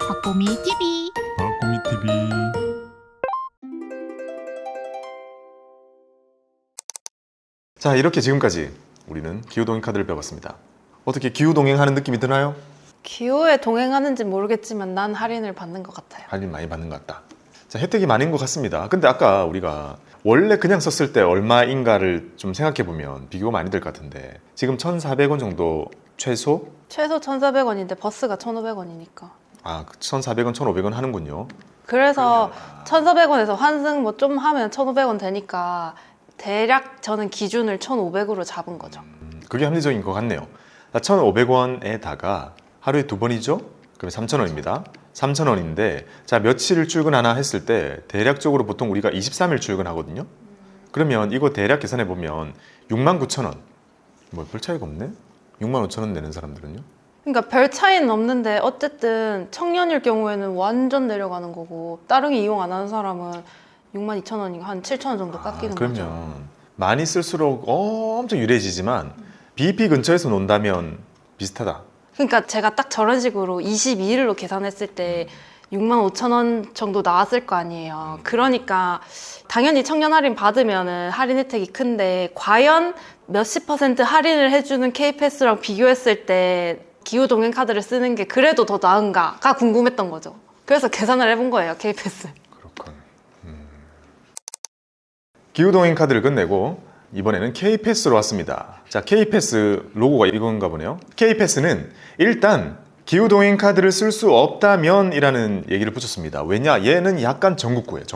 박보미 TV. 박보미 TV. 자, 이렇게 지금까지 우리는 기후동행 카드를 배워봤습니다. 어떻게 기후동행하는 느낌이 드나요? 기호에 동행하는지 모르겠지만 난 할인을 받는 것 같아요. 할인 많이 받는 것 같다. 자, 혜택이 많은 것 같습니다. 근데 아까 우리가 원래 그냥 썼을 때 얼마인가를 좀 생각해보면 비교가 많이 될 것 같은데 지금 1,400원 정도 최소? 최소 1,400원인데 버스가 1,500원이니까. 1,400원, 1,500원 하는군요. 그래서 1,400원에서 환승 뭐 좀 하면 1,500원 되니까 대략 저는 기준을 1,500으로 잡은 거죠. 그게 합리적인 것 같네요. 1,500원에다가 하루에 2번이죠? 그러면 3,000원입니다. 3,000원인데 자, 며칠을 출근하나 했을 때 대략적으로 보통 우리가 23일 출근하거든요. 그러면 이거 대략 계산해 보면 69,000원. 뭐 별 차이가 없네? 65,000원 내는 사람들은요? 그러니까 별 차이는 없는데 어쨌든 청년일 경우에는 완전 내려가는 거고 따릉이 이용 안 하는 사람은 62,000원이고 한 7,000원 정도 깎이는 그러면 거죠. 많이 쓸수록 엄청 유리해지지만 BP 근처에서 논다면 비슷하다. 그러니까 제가 딱 저런 식으로 22일로 계산했을 때 65,000원 정도 나왔을 거 아니에요. 그러니까 당연히 청년 할인 받으면은 할인 혜택이 큰데 과연 몇십 % 할인을 해주는 K패스랑 비교했을 때 기후동행 카드를 쓰는 게 그래도 더 나은가가 궁금했던 거죠. 그래서 계산을 해본 거예요, K패스. 그렇군. 기후동행 카드를 끝내고 이번에는 K패스로 왔습니다. 자, K패스 로고가 이건가 보네요. K패스는 일단 기후동행 카드를 쓸 수 없다면 이라는 얘기를 붙였습니다. 왜냐? 얘는 약간 전국구예요.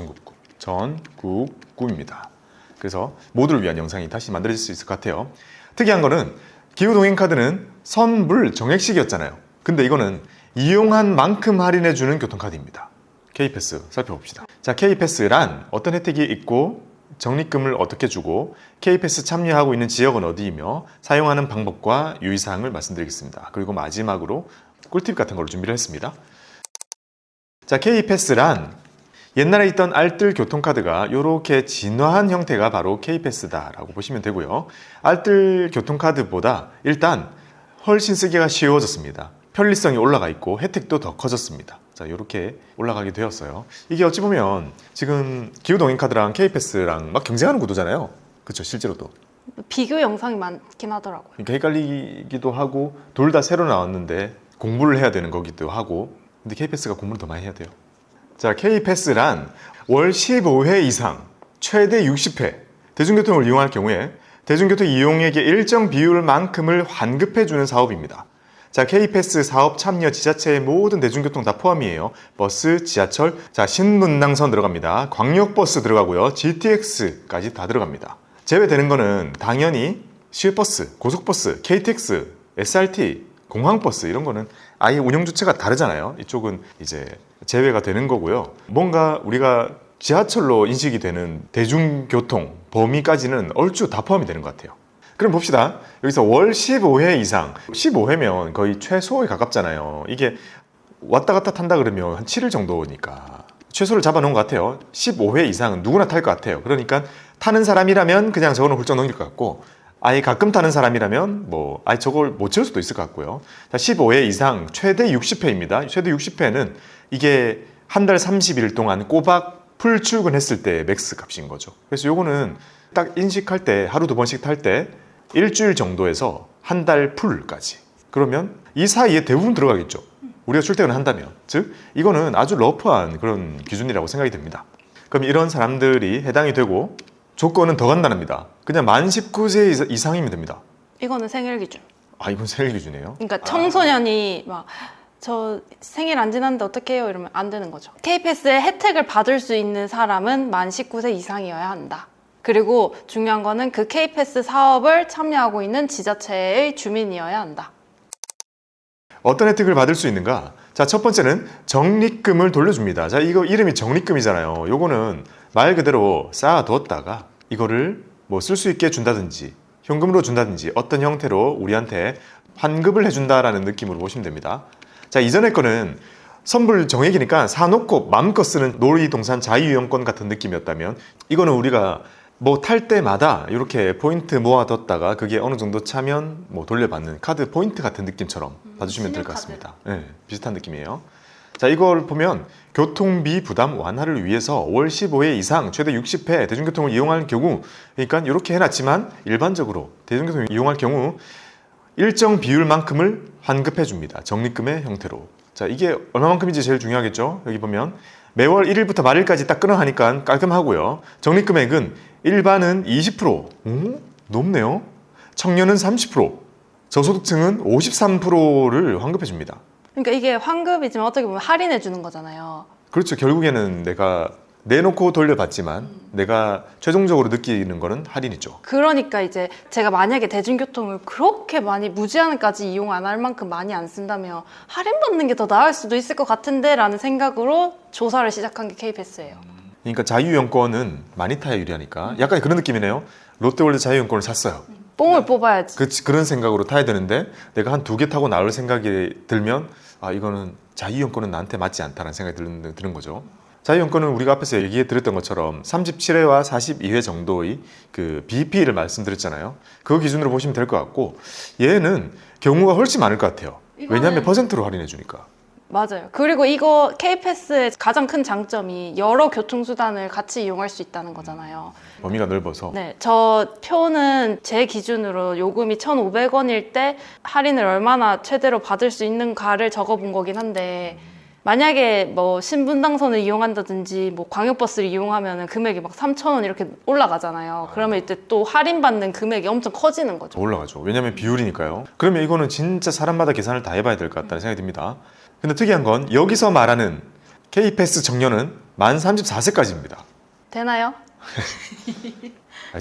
전국구입니다. 그래서 모두를 위한 영상이 다시 만들어질 수 있을 것 같아요. 특이한 거는 기후동행 카드는 선불 정액식이었잖아요. 근데 이거는 이용한 만큼 할인해주는 교통카드입니다. K패스 살펴봅시다. 자, K패스란 어떤 혜택이 있고 적립금을 어떻게 주고 K패스 참여하고 있는 지역은 어디이며 사용하는 방법과 유의사항을 말씀드리겠습니다. 그리고 마지막으로 꿀팁 같은 걸 준비를 했습니다. 자, K패스란 옛날에 있던 알뜰 교통카드가 이렇게 진화한 형태가 바로 K패스다라고 보시면 되고요. 알뜰 교통카드보다 일단 훨씬 쓰기가 쉬워졌습니다. 편리성이 올라가 있고 혜택도 더 커졌습니다. 자, 이렇게 올라가게 되었어요. 이게 어찌 보면 지금 기후동행카드랑 K패스랑 막 경쟁하는 구도잖아요. 그렇죠, 실제로도. 비교 영상이 많긴 하더라고요. 그러니까 헷갈리기도 하고 둘 다 새로 나왔는데 공부를 해야 되는 거기도 하고 근데 K패스가 공부를 더 많이 해야 돼요. 자, K패스란 월 15회 이상 최대 60회 대중교통을 이용할 경우에 대중교통 이용액의 일정 비율만큼을 환급해주는 사업입니다. 자, K패스 사업 참여 지자체의 모든 대중교통 다 포함이에요. 버스, 지하철, 자, 신분당선 들어갑니다. 광역버스 들어가고요. GTX까지 다 들어갑니다. 제외되는 거는 당연히 시외버스, 고속버스, KTX, SRT, 공항버스 이런 거는 아예 운영 주체가 다르잖아요. 이쪽은 이제 제외가 되는 거고요. 뭔가 우리가 지하철로 인식이 되는 대중교통 범위까지는 얼추 다 포함이 되는 것 같아요. 그럼 봅시다. 여기서 월 15회 이상 15회면 거의 최소에 가깝잖아요. 이게 왔다 갔다 탄다 그러면 한 7일 정도니까 최소를 잡아놓은 것 같아요. 15회 이상은 누구나 탈 것 같아요. 그러니까 타는 사람이라면 그냥 저거는 훌쩍 넘길 것 같고 아예 가끔 타는 사람이라면 뭐 아예 저걸 못 채울 수도 있을 것 같고요. 자, 15회 이상 최대 60회입니다. 최대 60회는 이게 한 달 30일 동안 꼬박 풀 출근했을 때 맥스 값인 거죠. 그래서 요거는 딱 인식할 때 하루 2번씩 탈 때 일주일 정도에서 한 달 풀까지. 그러면 이 사이에 대부분 들어가겠죠. 우리가 출퇴근을 한다면. 즉 이거는 아주 러프한 그런 기준이라고 생각이 됩니다. 그럼 이런 사람들이 해당이 되고 조건은 더 간단합니다. 그냥 만 19세 이상이면 됩니다. 이거는 생일 기준. 이건 생일 기준이에요? 그러니까 청소년이 막 저 생일 안 지났는데 어떻게 해요? 이러면 안 되는 거죠. K패스의 혜택을 받을 수 있는 사람은 만 19세 이상이어야 한다. 그리고 중요한 거는 그 K패스 사업을 참여하고 있는 지자체의 주민이어야 한다. 어떤 혜택을 받을 수 있는가? 자, 첫 번째는 적립금을 돌려줍니다. 자, 이거 이름이 적립금이잖아요. 요거는 말 그대로 쌓아두었다가 이거를 뭐 쓸 수 있게 준다든지 현금으로 준다든지 어떤 형태로 우리한테 환급을 해준다라는 느낌으로 보시면 됩니다. 자, 이전의 거는 선불 정액이니까 사놓고 마음껏 쓰는 놀이동산 자유이용권 같은 느낌이었다면 이거는 우리가 뭐 탈 때마다 이렇게 포인트 모아뒀다가 그게 어느 정도 차면 뭐 돌려받는 카드 포인트 같은 느낌처럼 봐주시면 될 것 같습니다. 네, 비슷한 느낌이에요. 자, 이걸 보면 교통비 부담 완화를 위해서 월 15회 이상 최대 60회 대중교통을 이용할 경우, 그러니까 이렇게 해놨지만 일반적으로 대중교통을 이용할 경우 일정 비율만큼을 환급해 줍니다. 적립금의 형태로. 자, 이게 얼마만큼인지 제일 중요하겠죠. 여기 보면 매월 1일부터 말일까지 딱 끊어하니까 깔끔하고요. 적립금액은 일반은 20%, 높네요. 청년은 30%, 저소득층은 53%를 환급해 줍니다. 그러니까 이게 환급이지만 어떻게 보면 할인해 주는 거잖아요. 그렇죠. 결국에는 내가 내놓고 돌려받지만 내가 최종적으로 느끼는 거는 할인이죠. 그러니까 이제 제가 만약에 대중교통을 그렇게 많이 무제한까지 이용 안 할 만큼 많이 안 쓴다면 할인받는 게 더 나을 수도 있을 것 같은데 라는 생각으로 조사를 시작한 게 K패스예요. 그러니까 자유이용권은 많이 타야 유리하니까 약간 그런 느낌이네요. 롯데월드 자유이용권을 샀어요. 뽕을 뽑아야지. 그런 생각으로 타야 되는데 내가 한 2개 타고 나올 생각이 들면 이거는 자유이용권은 나한테 맞지 않다는 생각이 드는 거죠. 자유이용권은 우리가 앞에서 얘기해 드렸던 것처럼 37회와 42회 정도의 그 BP를 말씀드렸잖아요. 그 기준으로 보시면 될 것 같고 얘는 경우가 훨씬 많을 것 같아요. 왜냐하면 퍼센트로 할인해 주니까. 맞아요. 그리고 이거 K패스의 가장 큰 장점이 여러 교통수단을 같이 이용할 수 있다는 거잖아요. 범위가 넓어서. 네, 저 표는 제 기준으로 요금이 1,500원일 때 할인을 얼마나 최대로 받을 수 있는가를 적어본 거긴 한데 만약에 뭐 신분당선을 이용한다든지 뭐 광역버스를 이용하면 금액이 막 3,000원 이렇게 올라가잖아요. 그러면 이때 또 할인받는 금액이 엄청 커지는 거죠. 올라가죠. 왜냐하면 비율이니까요. 그러면 이거는 진짜 사람마다 계산을 다 해봐야 될 것 같다는 생각이 듭니다. 근데 특이한 건 여기서 말하는 K패스 정년은 만 34세까지입니다. 되나요?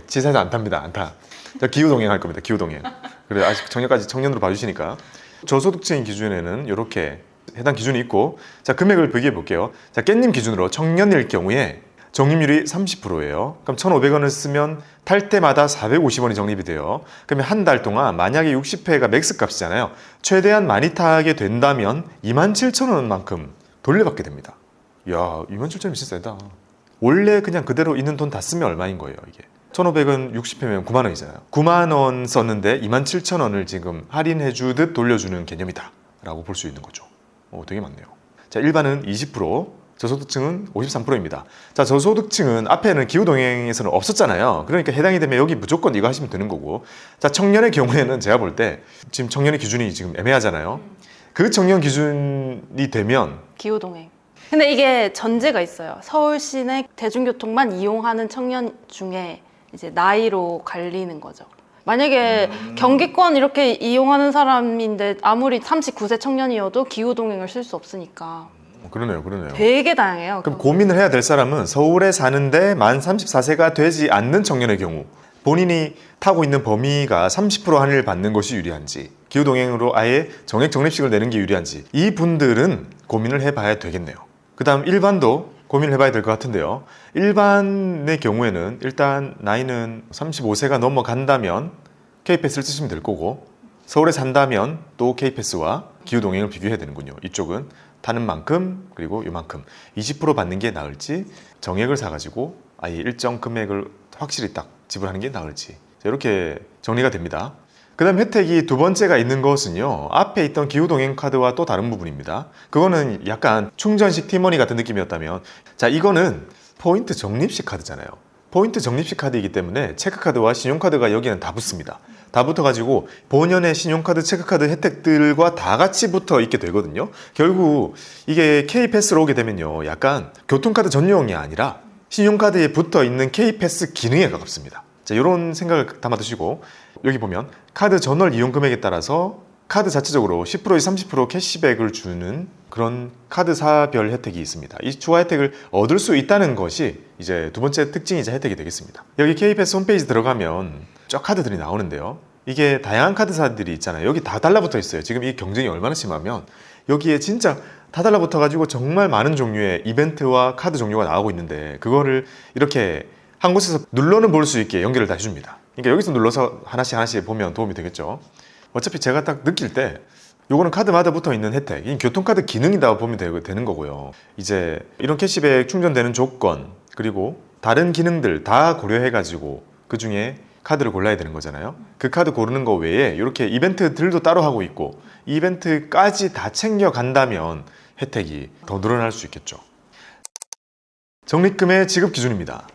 지사에서 안 탑니다. 안 타. 자, 기후동행 할 겁니다. 기후동행. 그래 아직 정년까지 청년으로 봐주시니까. 저소득층 기준에는 이렇게 해당 기준이 있고, 자 금액을 비교해 볼게요. 자 깻님 기준으로 청년일 경우에 적립률이 30%예요. 그럼 1,500원을 쓰면 탈 때마다 450원이 적립이 돼요. 그러면 한 달 동안 만약에 60회가 맥스 값이잖아요. 최대한 많이 타게 된다면 27,000원만큼 돌려받게 됩니다. 이야, 27,000원이 진짜 세다. 원래 그냥 그대로 있는 돈 다 쓰면 얼마인 거예요, 이게. 1,500원 60회면 9만 원이잖아요. 9만 원 썼는데 27,000원을 지금 할인해 주듯 돌려주는 개념이다 라고 볼 수 있는 거죠. 되게 많네요. 자, 일반은 20%, 저소득층은 53%입니다. 자, 저소득층은 앞에는 기후동행에서는 없었잖아요. 그러니까 해당이 되면 여기 무조건 이거 하시면 되는 거고. 자, 청년의 경우에는 제가 볼 때 지금 청년의 기준이 지금 애매하잖아요. 그 청년 기준이 되면 기후동행. 근데 이게 전제가 있어요. 서울 시내 대중교통만 이용하는 청년 중에 이제 나이로 갈리는 거죠. 만약에 경기권 이렇게 이용하는 사람인데 아무리 39세 청년이어도 기후동행을 쓸 수 없으니까. 그러네요. 되게 다양해요. 그럼 고민을 해야 될 사람은 서울에 사는데 만 34세가 되지 않는 청년의 경우 본인이 타고 있는 범위가 30% 할인을 받는 것이 유리한지, 기후동행으로 아예 정액 적립식을 내는 게 유리한지, 이 분들은 고민을 해봐야 되겠네요. 그 다음 일반도 고민을 해봐야 될 것 같은데요. 일반의 경우에는 일단 나이는 35세가 넘어간다면 K패스를 쓰시면 될 거고, 서울에 산다면 또 K패스와 기후동행을 비교해야 되는군요. 이쪽은 타는 만큼 그리고 이만큼 20% 받는 게 나을지, 정액을 사가지고 아예 일정 금액을 확실히 딱 지불하는 게 나을지, 이렇게 정리가 됩니다. 그 다음 혜택이 두 번째가 있는 것은요, 앞에 있던 기후동행 카드와 또 다른 부분입니다. 그거는 약간 충전식 티머니 같은 느낌이었다면, 자 이거는 포인트 적립식 카드잖아요. 포인트 적립식 카드이기 때문에 체크카드와 신용카드가 여기는 다 붙습니다. 다 붙어가지고 본연의 신용카드, 체크카드 혜택들과 다 같이 붙어 있게 되거든요. 결국 이게 K패스로 오게 되면요, 약간 교통카드 전용이 아니라 신용카드에 붙어 있는 K패스 기능에 가깝습니다. 자, 이런 생각을 담아 두시고, 여기 보면 카드 전월 이용 금액에 따라서 카드 자체적으로 10%에서 30% 캐시백을 주는 그런 카드사별 혜택이 있습니다. 이 추가 혜택을 얻을 수 있다는 것이 이제 두 번째 특징이자 혜택이 되겠습니다. 여기 K패스 홈페이지 들어가면 쫙 카드들이 나오는데요. 이게 다양한 카드사들이 있잖아요. 여기 다 달라붙어 있어요. 지금 이 경쟁이 얼마나 심하면 여기에 진짜 다 달라붙어 가지고 정말 많은 종류의 이벤트와 카드 종류가 나오고 있는데, 그거를 이렇게 한 곳에서 눌러는 볼 수 있게 연결을 다 해줍니다. 그러니까 여기서 눌러서 하나씩 보면 도움이 되겠죠. 어차피 제가 딱 느낄 때 요거는 카드마다 붙어 있는 혜택, 이 교통카드 기능이다 보면 되는 거고요. 이제 이런 캐시백 충전되는 조건, 그리고 다른 기능들 다 고려해가지고 그 중에 카드를 골라야 되는 거잖아요. 그 카드 고르는 거 외에 이렇게 이벤트들도 따로 하고 있고, 이 이벤트까지 다 챙겨간다면 혜택이 더 늘어날 수 있겠죠. 적립금의 지급 기준입니다.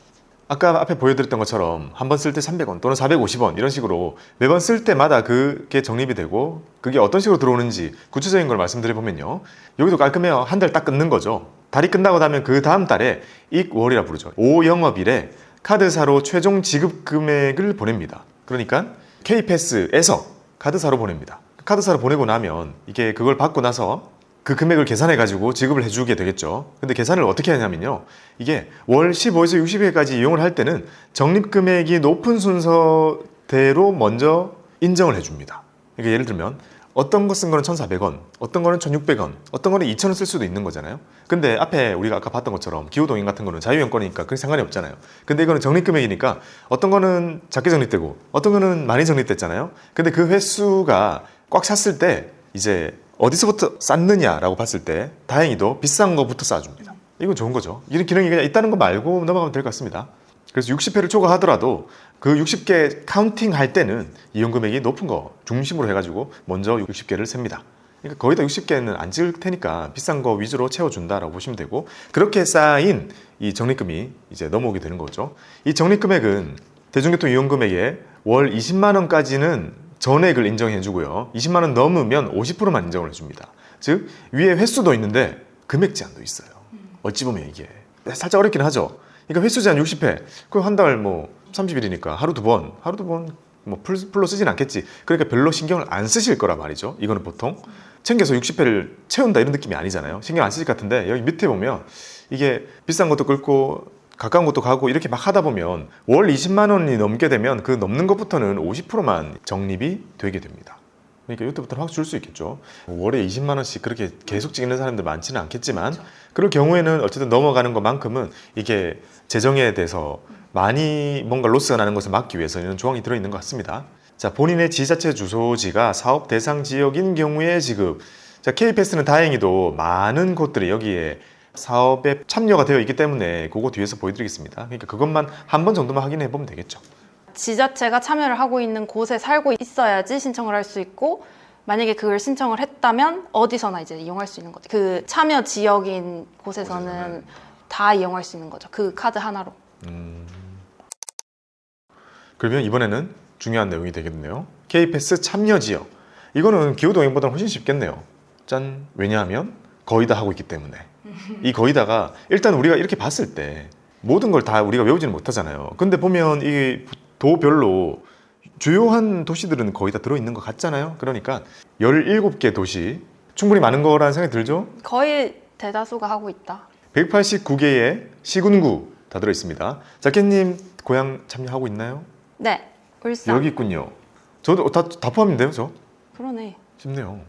아까 앞에 보여드렸던 것처럼 한 번 쓸 때 300원 또는 450원 이런 식으로 매번 쓸 때마다 그게 적립이 되고 그게 어떤 식으로 들어오는지 구체적인 걸 말씀드려보면요. 여기도 깔끔해요. 한 달 딱 끊는 거죠. 달이 끝나고 나면 그 다음 달에 익월이라 부르죠. 5영업일에 카드사로 최종 지급 금액을 보냅니다. 그러니까 K패스에서 카드사로 보냅니다. 카드사로 보내고 나면 이게 그걸 받고 나서 그 금액을 계산해 가지고 지급을 해주게 되겠죠. 근데 계산을 어떻게 하냐면요. 이게 월 15에서 60회까지 이용을 할 때는 적립 금액이 높은 순서대로 먼저 인정을 해줍니다. 그러니까 예를 들면 어떤 거 쓴 거는 1,400원, 어떤 거는 1,600원, 어떤 거는 2,000원 쓸 수도 있는 거잖아요. 근데 앞에 우리가 아까 봤던 것처럼 기후동인 같은 거는 자유연권이니까 그게 상관이 없잖아요. 근데 이거는 적립 금액이니까 어떤 거는 작게 적립되고 어떤 거는 많이 적립됐잖아요. 근데 그 횟수가 꽉 찼을 때 이제 어디서부터 쌌느냐라고 봤을 때 다행히도 비싼 거부터 쏴줍니다. 이건 좋은 거죠. 이런 기능이 그냥 있다는 거 말고 넘어가면 될 것 같습니다. 그래서 60회를 초과하더라도 그 60개 카운팅 할 때는 이용 금액이 높은 거 중심으로 해가지고 먼저 60개를 셉니다. 그러니까 거의 다 60개는 안 찍을 테니까 비싼 거 위주로 채워준다라고 보시면 되고 그렇게 쌓인 이 적립금이 이제 넘어오게 되는 거죠. 이 적립금액은 대중교통 이용 금액의 월 20만 원까지는 전액을 인정해주고요. 20만 원 넘으면 50%만 인정을 해줍니다. 즉 위에 횟수도 있는데 금액 제한도 있어요. 어찌 보면 이게 살짝 어렵긴 하죠. 그러니까 횟수 제한 60회, 그럼 한 달 뭐 30일이니까 하루 두 번 뭐 풀로 쓰진 않겠지. 그러니까 별로 신경을 안 쓰실 거란 말이죠. 이거는 보통 챙겨서 60회를 채운다 이런 느낌이 아니잖아요. 신경 안 쓰실 것 같은데 여기 밑에 보면 이게 비싼 것도 끌고 가까운 곳도 가고 이렇게 막 하다 보면 월 20만 원이 넘게 되면 그 넘는 것부터는 50%만 적립이 되게 됩니다. 그러니까 이때부터는 확 줄 수 있겠죠. 월에 20만 원씩 그렇게 계속 찍는 사람들 많지는 않겠지만 그럴 경우에는 어쨌든 넘어가는 것만큼은 이게 재정에 대해서 많이 뭔가 로스가 나는 것을 막기 위해서 이런 조항이 들어있는 것 같습니다. 자, 본인의 지자체 주소지가 사업 대상 지역인 경우에 지급. 자, K패스는 다행히도 많은 곳들이 여기에 사업에 참여가 되어 있기 때문에 그거 뒤에서 보여드리겠습니다. 그러니까 그것만 한 번 정도만 확인해 보면 되겠죠. 지자체가 참여를 하고 있는 곳에 살고 있어야지 신청을 할 수 있고 만약에 그걸 신청을 했다면 어디서나 이제 이용할 수 있는 거죠. 그 참여 지역인 곳에서는 다 이용할 수 있는 거죠. 그 카드 하나로. 그러면 이번에는 중요한 내용이 되겠네요. K패스 참여 지역. 이거는 기후동행보다는 훨씬 쉽겠네요. 짠. 왜냐하면 거의 다 하고 있기 때문에. 이 거의 다가 일단 우리가 이렇게 봤을 때 모든 걸 다 우리가 외우지는 못하잖아요. 근데 보면 이 도별로 주요한 도시들은 거의 다 들어있는 것 같잖아요. 그러니까 17개 도시 충분히 많은 거라는 생각이 들죠? 거의 대다수가 하고 있다. 189개의 시군구 다 들어있습니다. 자켓님 고향 참여하고 있나요? 네, 울산. 여기 있군요. 저도 다 포함인데요, 저? 그러네. 쉽네요.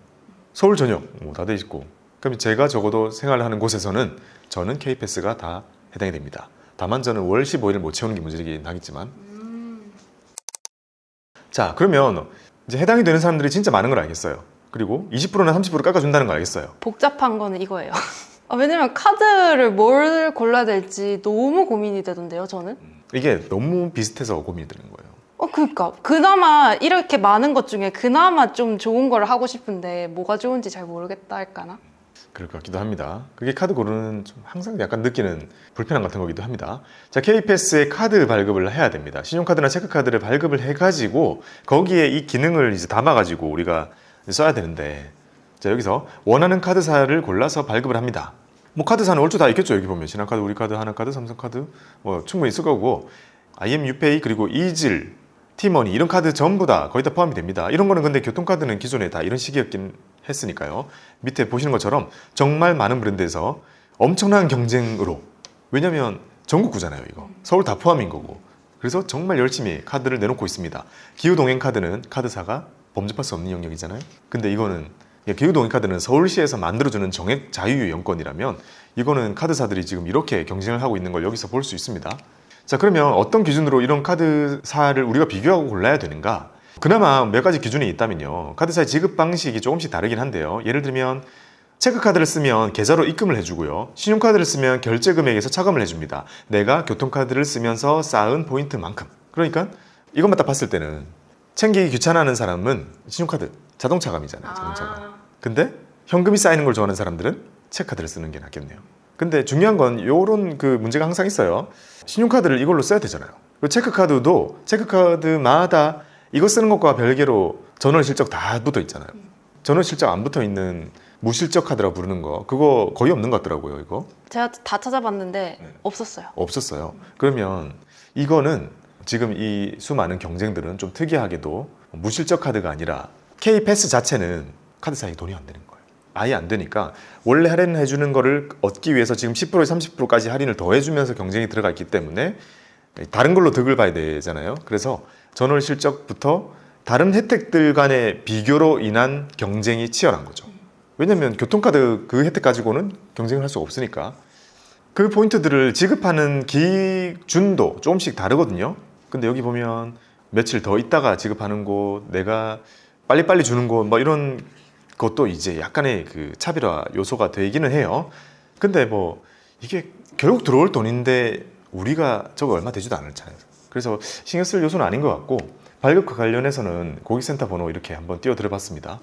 서울 전역 다 돼 있고. 그럼 제가 적어도 생활하는 곳에서는 저는 K패스가 다 해당이 됩니다. 다만 저는 월 15일을 못 채우는 게 문제긴 하겠지만. 자, 그러면 이제 해당이 되는 사람들이 진짜 많은 걸 알겠어요. 그리고 20%나 30% 깎아준다는 걸 알겠어요. 복잡한 거는 이거예요. 왜냐면 카드를 뭘 골라야 될지 너무 고민이 되던데요, 저는. 이게 너무 비슷해서 고민이 되는 거예요. 그러니까 그나마 이렇게 많은 것 중에 그나마 좀 좋은 걸 하고 싶은데 뭐가 좋은지 잘 모르겠다 할까나? 그럴 것 같기도 합니다. 그게 카드 고르는 좀 항상 약간 느끼는 불편함 같은 거기도 합니다. 자, K패스에 카드 발급을 해야 됩니다. 신용카드나 체크카드를 발급을 해가지고 거기에 이 기능을 이제 담아가지고 우리가 써야 되는데, 자, 여기서 원하는 카드사를 골라서 발급을 합니다. 뭐 카드사는 얼추 다 있겠죠. 여기 보면 신한카드, 우리카드, 하나카드, 삼성카드 뭐 충분히 있을 거고, IMU페이 그리고 이즐, 티머니 이런 카드 전부 다 거의 다 포함이 됩니다. 이런 거는 근데 교통카드는 기존에 다 이런 식이었긴 했으니까요. 밑에 보시는 것처럼 정말 많은 브랜드에서 엄청난 경쟁으로, 왜냐면 전국구잖아요. 이거 서울 다 포함인 거고, 그래서 정말 열심히 카드를 내놓고 있습니다. 기후동행카드는 카드사가 범접할 수 없는 영역이잖아요. 근데 이거는 기후동행카드는 서울시에서 만들어주는 정액 자유이용권이라면 이거는 카드사들이 지금 이렇게 경쟁을 하고 있는 걸 여기서 볼 수 있습니다. 자, 그러면 어떤 기준으로 이런 카드사를 우리가 비교하고 골라야 되는가? 그나마 몇 가지 기준이 있다면요. 카드사의 지급 방식이 조금씩 다르긴 한데요. 예를 들면 체크카드를 쓰면 계좌로 입금을 해주고요. 신용카드를 쓰면 결제 금액에서 차감을 해줍니다. 내가 교통카드를 쓰면서 쌓은 포인트만큼. 그러니까 이것만 딱 봤을 때는 챙기기 귀찮아하는 사람은 신용카드, 자동차감이잖아요. 자동차감. 근데 현금이 쌓이는 걸 좋아하는 사람들은 체크카드를 쓰는 게 낫겠네요. 근데 중요한 건 이런 그 문제가 항상 있어요. 신용카드를 이걸로 써야 되잖아요. 그리고 체크카드도 체크카드마다 이거 쓰는 것과 별개로 전월 실적 다 붙어 있잖아요. 전월 실적 안 붙어 있는 무실적 카드라고 부르는 거 그거 거의 없는 것 같더라고요. 이거 제가 다 찾아봤는데 없었어요. 없었어요. 그러면 이거는 지금 이 수많은 경쟁들은 좀 특이하게도 무실적 카드가 아니라 K패스 자체는 카드 사이에 돈이 안 되는 거예요. 아예 안 되니까 원래 할인해 주는 거를 얻기 위해서 지금 10%에서 30%까지 할인을 더 해주면서 경쟁이 들어가 있기 때문에 다른 걸로 득을 봐야 되잖아요. 그래서 전월 실적부터 다른 혜택들 간의 비교로 인한 경쟁이 치열한 거죠. 왜냐면 교통카드 그 혜택 가지고는 경쟁을 할 수가 없으니까. 그 포인트들을 지급하는 기준도 조금씩 다르거든요. 근데 여기 보면 며칠 더 있다가 지급하는 곳, 내가 빨리빨리 주는 곳, 뭐 이런 것도 이제 약간의 그 차별화 요소가 되기는 해요. 근데 뭐 이게 결국 들어올 돈인데 우리가 저거 얼마 되지도 않잖아요. 그래서 신경 쓸 요소는 아닌 것 같고, 발급과 관련해서는 고객센터 번호 이렇게 한번 띄워 드려봤습니다.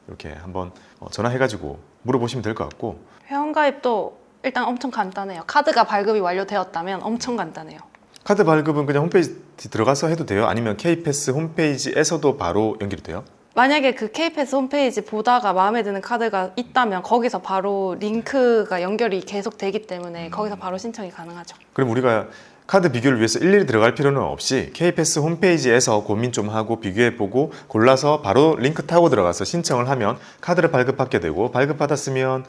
이렇게 한번 전화해가지고 물어보시면 될 것 같고, 회원가입도 일단 엄청 간단해요. 카드가 발급이 완료되었다면 엄청 간단해요. 카드 발급은 그냥 홈페이지 들어가서 해도 돼요? 아니면 K패스 홈페이지에서도 바로 연결이 돼요? 만약에 그 K패스 홈페이지 보다가 마음에 드는 카드가 있다면 거기서 바로 링크가 연결이 계속 되기 때문에 거기서 바로 신청이 가능하죠. 그럼 우리가 카드 비교를 위해서 일일이 들어갈 필요는 없이 K패스 홈페이지에서 고민 좀 하고 비교해보고 골라서 바로 링크 타고 들어가서 신청을 하면 카드를 발급받게 되고, 발급받았으면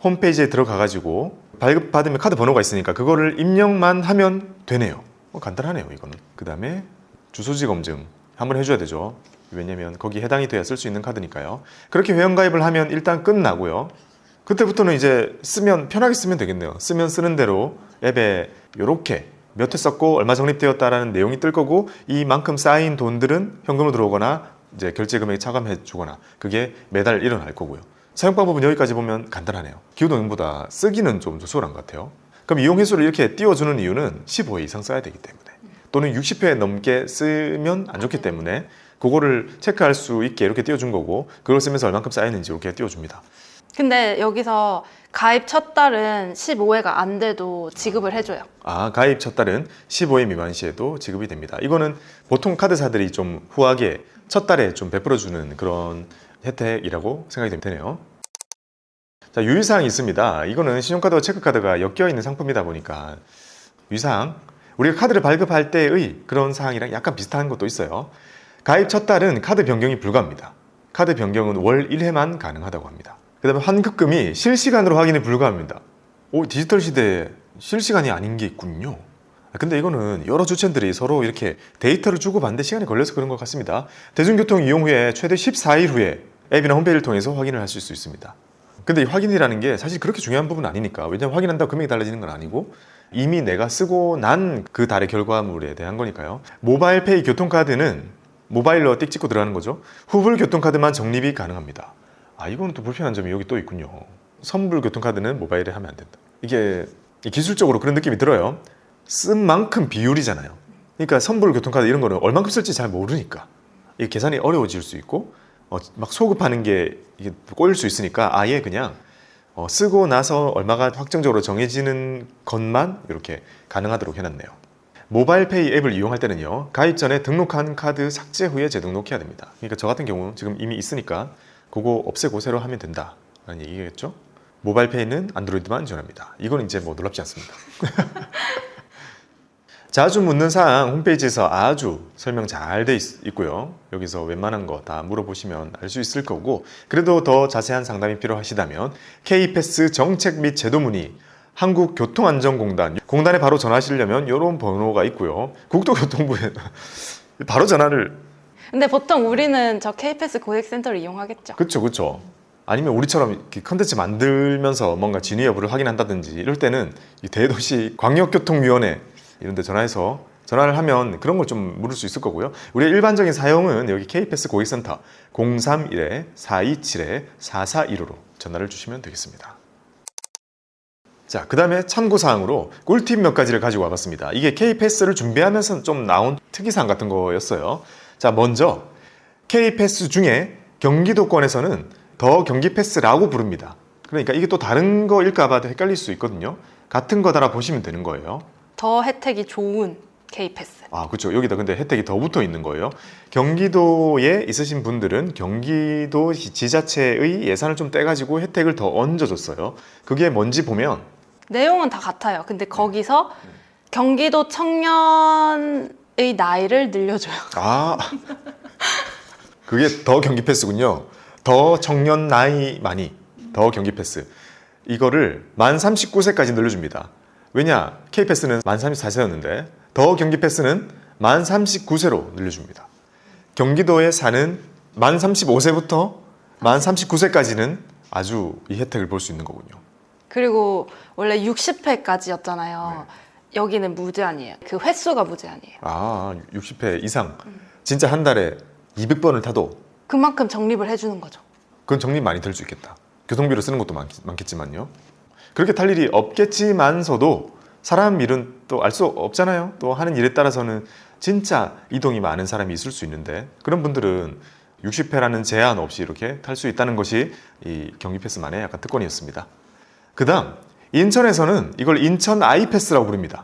홈페이지에 들어가가지고 발급받으면 카드 번호가 있으니까 그거를 입력만 하면 되네요. 간단하네요, 이거는. 그 다음에 주소지 검증 한번 해줘야 되죠. 왜냐면 거기 해당이 돼야 쓸 수 있는 카드니까요. 그렇게 회원가입을 하면 일단 끝나고요. 그때부터는 이제 쓰면 편하게 쓰면 되겠네요. 쓰면 쓰는 대로 앱에 이렇게 몇 회 썼고 얼마 적립되었다라는 내용이 뜰 거고, 이만큼 쌓인 돈들은 현금으로 들어오거나 이제 결제 금액이 차감해 주거나 그게 매달 일어날 거고요. 사용 방법은 여기까지 보면 간단하네요. 기후동행보다 쓰기는 좀 수월한 것 같아요. 그럼 이용 횟수를 이렇게 띄워주는 이유는 15회 이상 써야 되기 때문에, 또는 60회 넘게 쓰면 안 좋기 때문에 그거를 체크할 수 있게 이렇게 띄워준 거고, 그걸 쓰면서 얼만큼 쌓였는지 이렇게 띄워줍니다. 근데 여기서 가입 첫 달은 15회가 안 돼도 지급을 해줘요. 가입 첫 달은 15회 미만 시에도 지급이 됩니다. 이거는 보통 카드사들이 좀 후하게 첫 달에 좀 베풀어주는 그런 혜택이라고 생각이 되네요. 자, 유의사항이 있습니다. 이거는 신용카드와 체크카드가 엮여 있는 상품이다 보니까 유의사항, 우리가 카드를 발급할 때의 그런 사항이랑 약간 비슷한 것도 있어요. 가입 첫 달은 카드 변경이 불가합니다. 카드 변경은 월 1회만 가능하다고 합니다. 그 다음에 환급금이 실시간으로 확인이 불가합니다. 디지털 시대에 실시간이 아닌 게 있군요. 근데 이거는 여러 주체들이 서로 이렇게 데이터를 주고받는데 시간이 걸려서 그런 것 같습니다. 대중교통 이용 후에 최대 14일 후에 앱이나 홈페이지를 통해서 확인을 하실 수 있습니다. 근데 이 확인이라는 게 사실 그렇게 중요한 부분은 아니니까, 왜냐면 확인한다고 금액이 달라지는 건 아니고 이미 내가 쓰고 난 그 달의 결과물에 대한 거니까요. 모바일페이 교통카드는 모바일로 띡 찍고 들어가는 거죠. 후불 교통카드만 적립이 가능합니다. 이건 또 불편한 점이 여기 또 있군요. 선불 교통카드는 모바일에 하면 안 된다. 이게 기술적으로 그런 느낌이 들어요. 쓴 만큼 비율이잖아요. 그러니까 선불 교통카드 이런 거는 얼만큼 쓸지 잘 모르니까 이게 계산이 어려워질 수 있고, 막 소급하는 게 이게 꼬일 수 있으니까 아예 그냥 쓰고 나서 얼마가 확정적으로 정해지는 것만 이렇게 가능하도록 해놨네요. 모바일페이 앱을 이용할 때는요, 가입 전에 등록한 카드 삭제 후에 재등록해야 됩니다. 그러니까 저 같은 경우 지금 이미 있으니까 그거 없애고 새로 하면 된다라는 얘기겠죠. 모바일페이는 안드로이드만 지원합니다. 이건 이제 뭐 놀랍지 않습니다. 자주 묻는 사항 홈페이지에서 아주 설명 잘 돼 있고요. 여기서 웬만한 거 다 물어보시면 알 수 있을 거고, 그래도 더 자세한 상담이 필요하시다면 K패스 정책 및 제도 문의 한국교통안전공단, 공단에 바로 전화하시려면 이런 번호가 있고요. 국토교통부에 바로 전화를. 근데 보통 우리는 저 K패스 고객센터를 이용하겠죠. 그렇죠. 아니면 우리처럼 이렇게 컨텐츠 만들면서 뭔가 진위 여부를 확인한다든지 이럴 때는 이 대도시 광역교통위원회 이런 데 전화해서 전화를 하면 그런 걸 좀 물을 수 있을 거고요. 우리의 일반적인 사용은 여기 K패스 고객센터 031-427-4415로 전화를 주시면 되겠습니다. 자, 그 다음에 참고사항으로 꿀팁 몇 가지를 가지고 와봤습니다. 이게 K패스를 준비하면서 좀 나온 특이사항 같은 거였어요. 자, 먼저 K패스 중에 경기도권에서는 더 경기패스라고 부릅니다. 그러니까 이게 또 다른 거일까 봐 헷갈릴 수 있거든요. 같은 거다라 보시면 되는 거예요. 더 혜택이 좋은 K패스. 아, 그렇죠. 여기다 근데 혜택이 더 붙어 있는 거예요. 경기도에 있으신 분들은 경기도 지자체의 예산을 좀 떼가지고 혜택을 더 얹어줬어요. 그게 뭔지 보면 내용은 다 같아요. 근데 거기서 경기도 청년의 나이를 늘려줘요. 아, 그게 더 경기 패스군요. 더 청년 나이 많이, 더 경기 패스. 이거를 만 39세까지 늘려줍니다. 왜냐? K패스는 만 34세였는데 더 경기 패스는 만 39세로 늘려줍니다. 경기도에 사는 만 35세부터 만 39세까지는 아주 이 혜택을 볼 수 있는 거군요. 그리고 원래 60회까지였잖아요. 여기는 무제한이에요. 그 횟수가 무제한이에요. 아, 60회 이상. 진짜 한 달에 200번을 타도 그만큼 적립을 해주는 거죠. 그건 적립 많이 들 수 있겠다. 교통비로 쓰는 것도 많겠지만요. 그렇게 탈 일이 없겠지만서도 사람 일은 또 알 수 없잖아요. 또 하는 일에 따라서는 진짜 이동이 많은 사람이 있을 수 있는데 그런 분들은 60회라는 제한 없이 이렇게 탈 수 있다는 것이 이 경기패스만의 약간 특권이었습니다. 그 다음 인천에서는 이걸 인천 아이패스라고 부릅니다.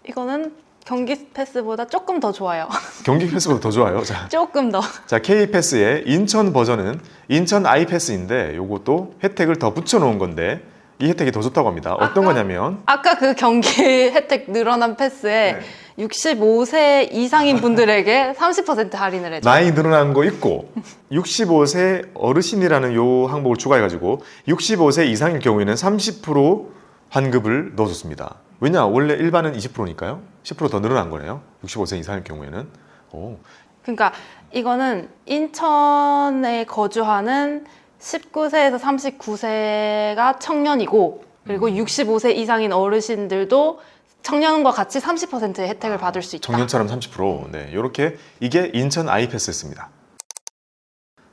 이거는 경기 패스보다 조금 더 좋아요. 경기패스보다 더 좋아요. 조금 더. 자, K패스의 인천 버전은 인천 아이패스인데 요것도 혜택을 더 붙여놓은 건데 이 혜택이 더 좋다고 합니다. 어떤 거냐면 아까 그 경기 혜택 늘어난 패스에 65세 이상인 분들에게 30% 할인을 해줘요. 나이 늘어난 거 있고 65세 어르신이라는 요 항목을 추가해가지고 65세 이상일 경우에는 30% 환급을 넣어줬습니다. 왜냐? 원래 일반은 20%니까요. 10% 더 늘어난 거네요. 65세 이상일 경우에는. 오. 그러니까 이거는 인천에 거주하는 19세에서 39세가 청년이고 그리고 65세 이상인 어르신들도 청년과 같이 30%의 혜택을 받을 수 있다. 청년처럼 30%. 네, 이렇게 이게 인천 아이패스였습니다.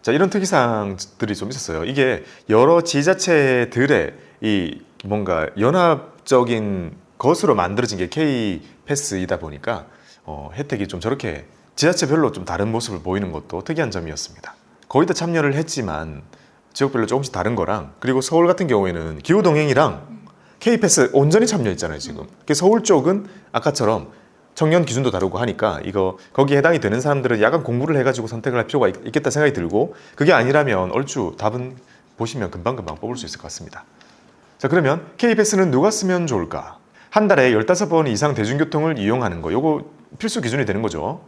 자, 이런 특이사항들이 좀 있었어요. 이게 여러 지자체들의 이 뭔가 연합적인 것으로 만들어진 게 K패스이다 보니까 혜택이 좀 저렇게 지자체별로 좀 다른 모습을 보이는 것도 특이한 점이었습니다. 거의 다 참여를 했지만 지역별로 조금씩 다른 거랑 그리고 서울 같은 경우에는 기후동행이랑 K패스 온전히 참여했잖아요 지금. 서울 쪽은 아까처럼 청년 기준도 다르고 하니까 이거 거기에 해당이 되는 사람들은 약간 공부를 해가지고 선택을 할 필요가 있겠다 생각이 들고 그게 아니라면 얼추 답은 보시면 금방금방 뽑을 수 있을 것 같습니다. 자, 그러면 K패스는 누가 쓰면 좋을까? 한 달에 15번 이상 대중교통을 이용하는 거 요거 필수 기준이 되는 거죠.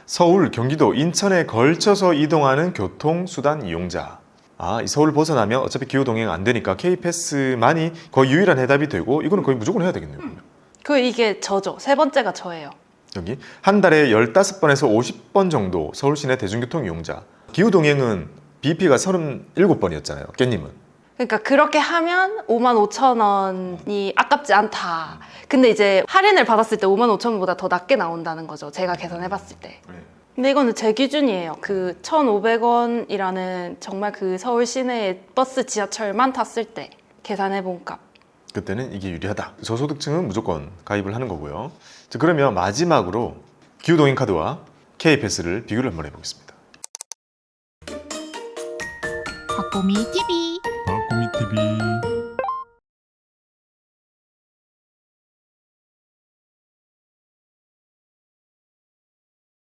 서울, 경기도, 인천에 걸쳐서 이동하는 교통수단 이용자. 아, 이 서울 벗어나면 어차피 기후동행 안 되니까 K패스만이 거의 유일한 해답이 되고 이거는 거의 무조건 해야 되겠네요. 그러면. 이게 저죠. 세 번째가 저예요. 여기 한 달에 15번에서 50번 정도 서울 시내 대중교통 이용자. 기후동행은 BP가 37번이었잖아요. 깻님은. 그러니까 그렇게 하면 55,000원이 아깝지 않다. 근데 이제 할인을 받았을 때 55,000원보다 더 낮게 나온다는 거죠. 제가 계산해봤을 때. 근데 이거는 제 기준이에요. 그 1,500원이라는 정말 그 서울 시내의 버스, 지하철만 탔을 때 계산해본 값. 그때는 이게 유리하다. 저소득층은 무조건 가입을 하는 거고요. 자, 그러면 마지막으로 기후동행 카드와 K패스를 비교를 한번 해보겠습니다. 박보미 TV. 박보미 TV.